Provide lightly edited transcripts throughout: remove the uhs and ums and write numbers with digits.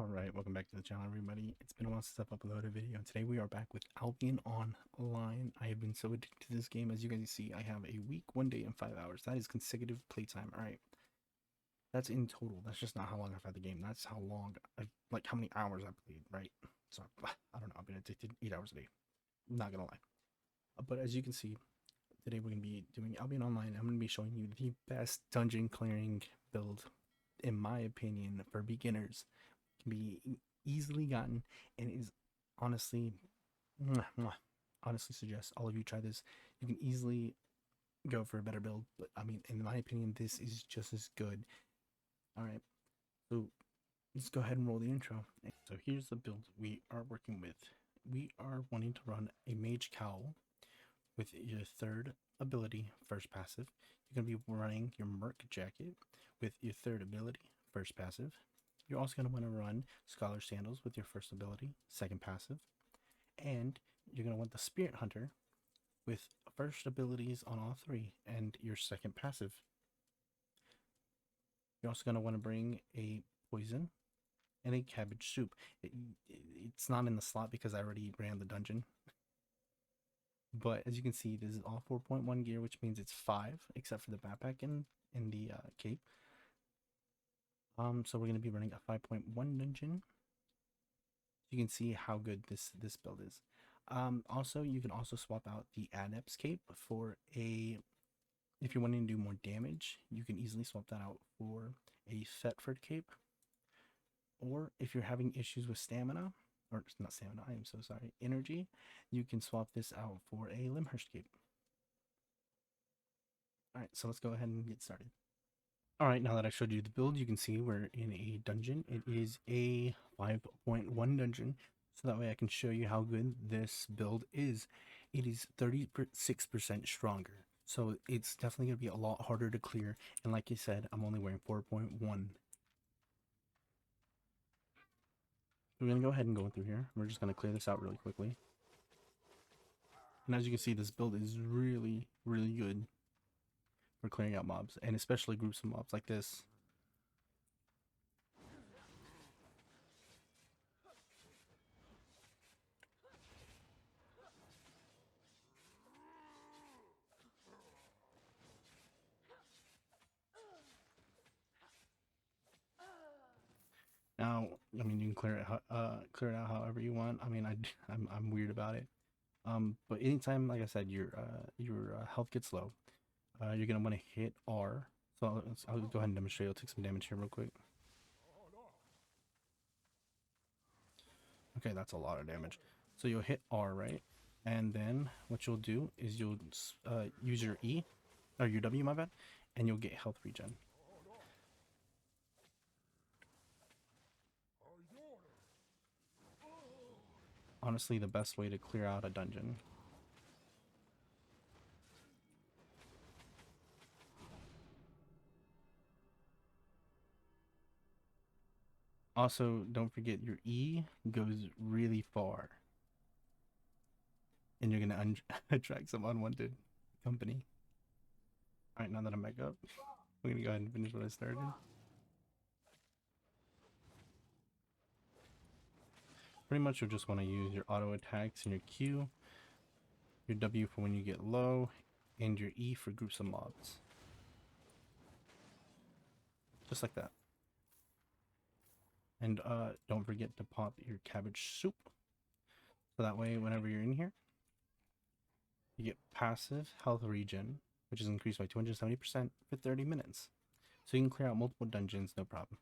Alright, welcome back to the channel, everybody. It's been a while since I've uploaded a video, and today we are back with Albion Online. I have been so addicted to this game. As you guys see, I have a week, 1 day, and 5 hours. That is consecutive playtime. Alright, that's in total. That's just not how long I've had the game. That's how long, like how many hours I played, right? So, I don't know. I've been addicted 8 hours a day. I'm not gonna lie. But as you can see, today we're going to be doing Albion Online. I'm going to be showing you the best dungeon clearing build, in my opinion, for beginners. Can be easily gotten and is honestly honestly suggest all of you try this. You can easily go for a better build, but I mean, in my opinion, this is just as good. All right, so let's go ahead and roll the intro. So here's the build we are working with. We are wanting to run a mage cowl with your third ability, first passive. You're going to be running your merc jacket with your third ability, first passive. You're also going to want to run Scholar Sandals with your first ability, second passive. And you're going to want the Spirit Hunter with first abilities on all three and your second passive. You're also going to want to bring a Poison and a Cabbage Soup. It's not in the slot because I already ran the dungeon. But as you can see, this is all 4.1 gear, which means it's 5, except for the backpack and the cape. So we're going to be running a 5.1 dungeon. You can see how good this build is. Also, you can also swap out the Adept's cape for a, if you're wanting to do more damage, you can easily swap that out for a Thetford cape. Or if you're having issues with stamina, or not stamina, I am so sorry, energy, you can swap this out for a Limhurst cape. Alright, so let's go ahead and get started. Alright, now that I showed you the build, you can see we're in a dungeon. It is a 5.1 dungeon, so that way I can show you how good this build is. It is 36% stronger, so it's definitely going to be a lot harder to clear, and like I said, I'm only wearing 4.1. We're going to go ahead and go through here. We're just going to clear this out really quickly. And as you can see, this build is really, really good for clearing out mobs, and especially groups of mobs like this. Now, I mean, you can clear it out however you want. I mean, I'm weird about it. But anytime, like I said, your health gets low, you're gonna want to hit R. So I'll go ahead and demonstrate. I'll take some damage here real quick. Okay, that's a lot of damage. So you'll hit R, right? And then what you'll do is you'll use your E, or your W, my bad, and you'll get health regen. Honestly, the best way to clear out a dungeon. Also, don't forget your E goes really far. And you're going to attract some unwanted company. Alright, now that I'm back up, I'm going to go ahead and finish what I started. Pretty much you'll just want to use your auto attacks and your Q, your W for when you get low, and your E for groups of mobs. Just like that. And don't forget to pop your Cabbage Soup. So that way, whenever you're in here, you get passive health regen, which is increased by 270% for 30 minutes. So you can clear out multiple dungeons, no problem.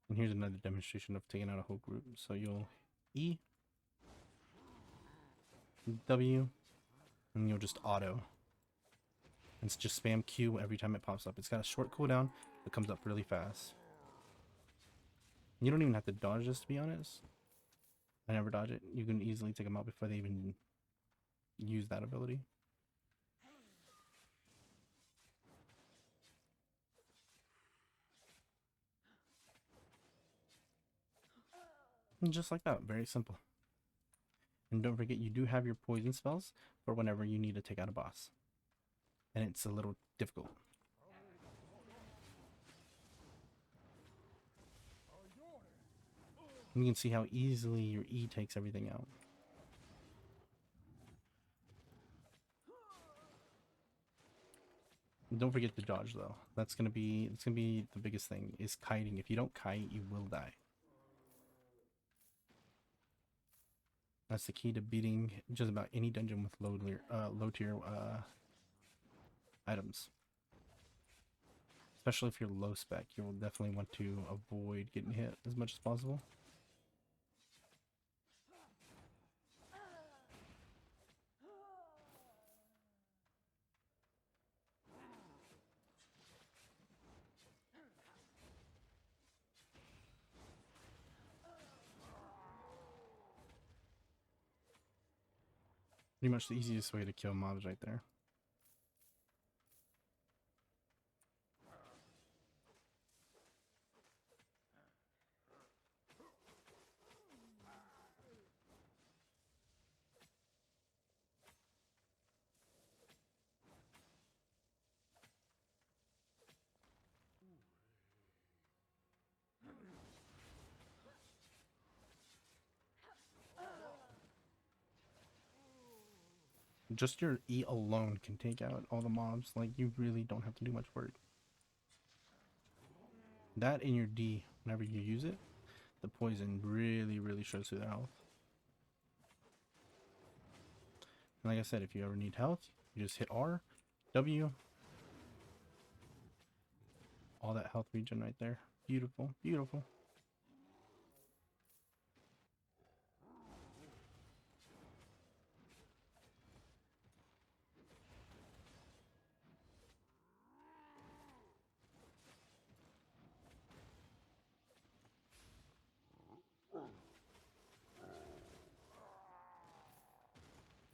And here's another demonstration of taking out a whole group. So you'll E, W, and you'll just auto. And it's just spam Q every time it pops up. It's got a short cooldown, it comes up really fast. You don't even have to dodge this, to be honest. I never dodge it. You can easily take them out before they even use that ability. And just like that, very simple. And don't forget, you do have your poison spells for whenever you need to take out a boss. And it's a little difficult. You can see how easily your E takes everything out. Don't forget to dodge though. That's gonna be the biggest thing, is kiting. If you don't kite, you will die. That's the key to beating just about any dungeon with low tier items. Especially if you're low spec, you will definitely want to avoid getting hit as much as possible. Pretty much the easiest way to kill mobs right there. Just your E alone can take out all the mobs. Like, you really don't have to do much work. That and your D, whenever you use it, the poison really shreds through their health. And like I said, if you ever need health, you just hit R, W. All that health regen right there. Beautiful, beautiful.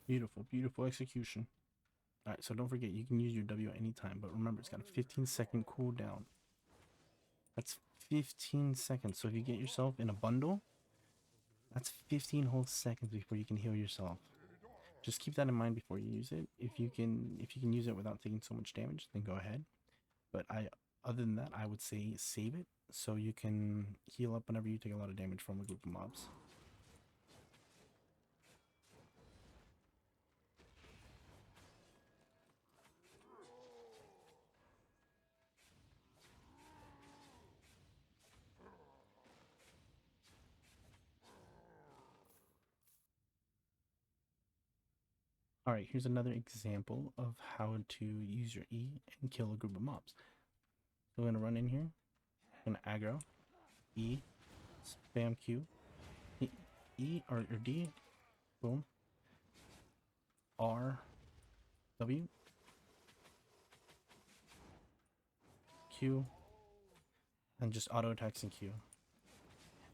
Beautiful, beautiful execution. Alright, so don't forget, you can use your W at any time, but remember, it's got a 15-second cooldown. That's 15 seconds. So if you get yourself in a bundle, that's 15 whole seconds before you can heal yourself. Just keep that in mind before you use it. If you can use it without taking so much damage, then go ahead. But other than that, I would say save it so you can heal up whenever you take a lot of damage from a group of mobs. Alright, here's another example of how to use your E and kill a group of mobs. So I'm going to run in here, I'm going to aggro, E, spam Q, E or D, boom, R, W, Q, and just auto attacks and Q.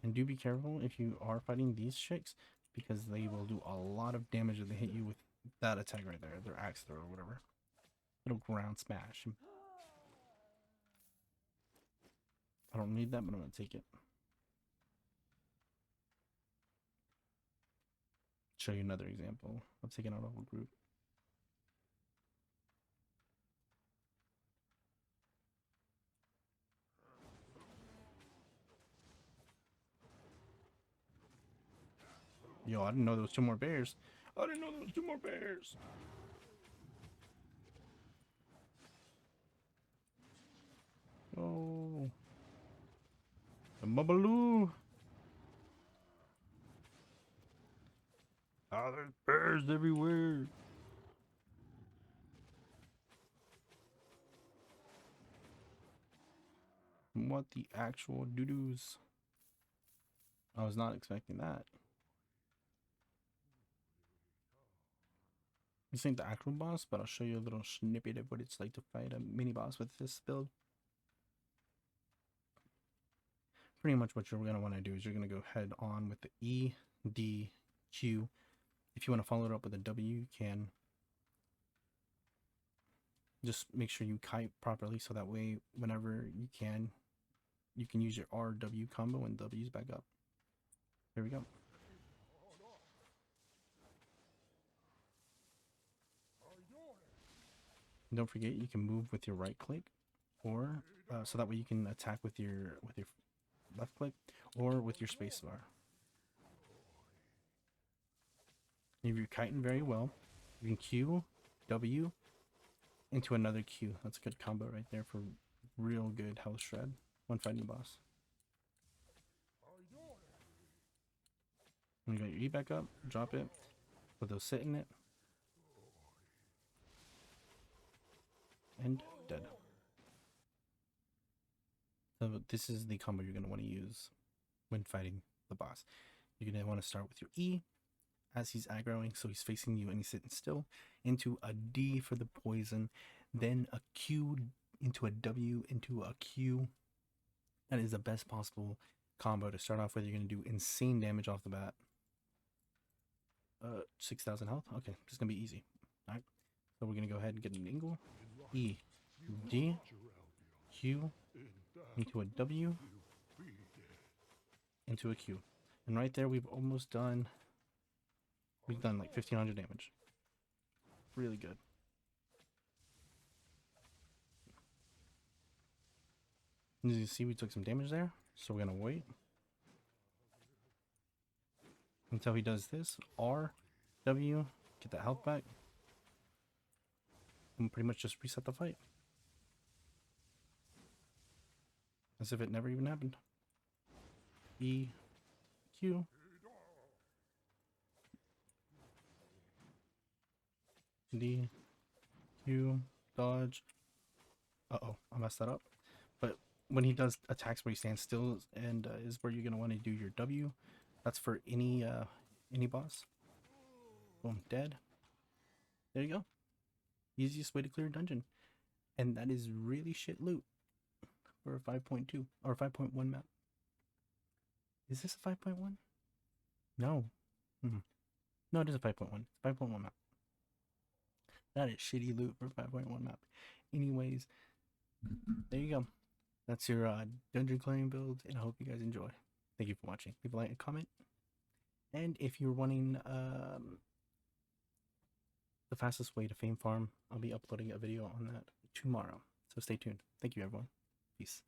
And do be careful if you are fighting these chicks, because they will do a lot of damage if they hit you with that attack right there, their axe throw or whatever. Little ground smash. I don't need that, but I'm gonna take it. Show you another example of taking out a whole group. Yo, I didn't know there was 2 more bears. I didn't know there was 2 more bears. Oh, the Bubbaloo. Oh, there's bears everywhere. What the actual doo-doos? I was not expecting that. This ain't the actual boss, but I'll show you a little snippet of what it's like to fight a mini boss with this build. Pretty much what you're going to want to do is you're going to go head on with the E, D, Q. If you want to follow it up with a W, you can. Just make sure you kite properly so that way whenever you can use your RW combo and W's back up. There we go. And don't forget, you can move with your right click, or so that way you can attack with your left click or with your space bar. If you're kiting very well, you can Q, W, into another Q. That's a good combo right there for real good health shred when fighting the boss. And you got your E back up, drop it, put those sit in it, and dead. So this is the combo you're going to want to use when fighting the boss. You're going to want to start with your E as he's aggroing, so he's facing you and he's sitting still, into a D for the poison, then a Q into a W into a Q. That is the best possible combo to start off with. You're going to do insane damage off the bat. 6,000 health. Okay, this is going to be easy. All right, so we're going to go ahead and get an angle. E, D, Q, into a W, into a Q. And right there, we've done like 1,500 damage. Really good. As you see, we took some damage there, so we're gonna wait until he does this. R, W, get that health back, and pretty much just reset the fight. As if it never even happened. E, Q, D, Q, dodge. Uh-oh, I messed that up. But when he does attacks where he stands still and is where you're going to want to do your W. That's for any boss. Boom, dead. There you go. Easiest way to clear a dungeon. And that is really shit loot for a 5.2 or 5.1 map. Is this a 5.1? No. No, it is a 5.1. 5.1 map. That is shitty loot for 5.1 map. Anyways, there you go. That's your dungeon clearing build, and I hope you guys enjoy. Thank you for watching. Leave a like and comment. And if you're wanting the fastest way to fame farm, I'll be uploading a video on that tomorrow. So stay tuned. Thank you, everyone. Peace.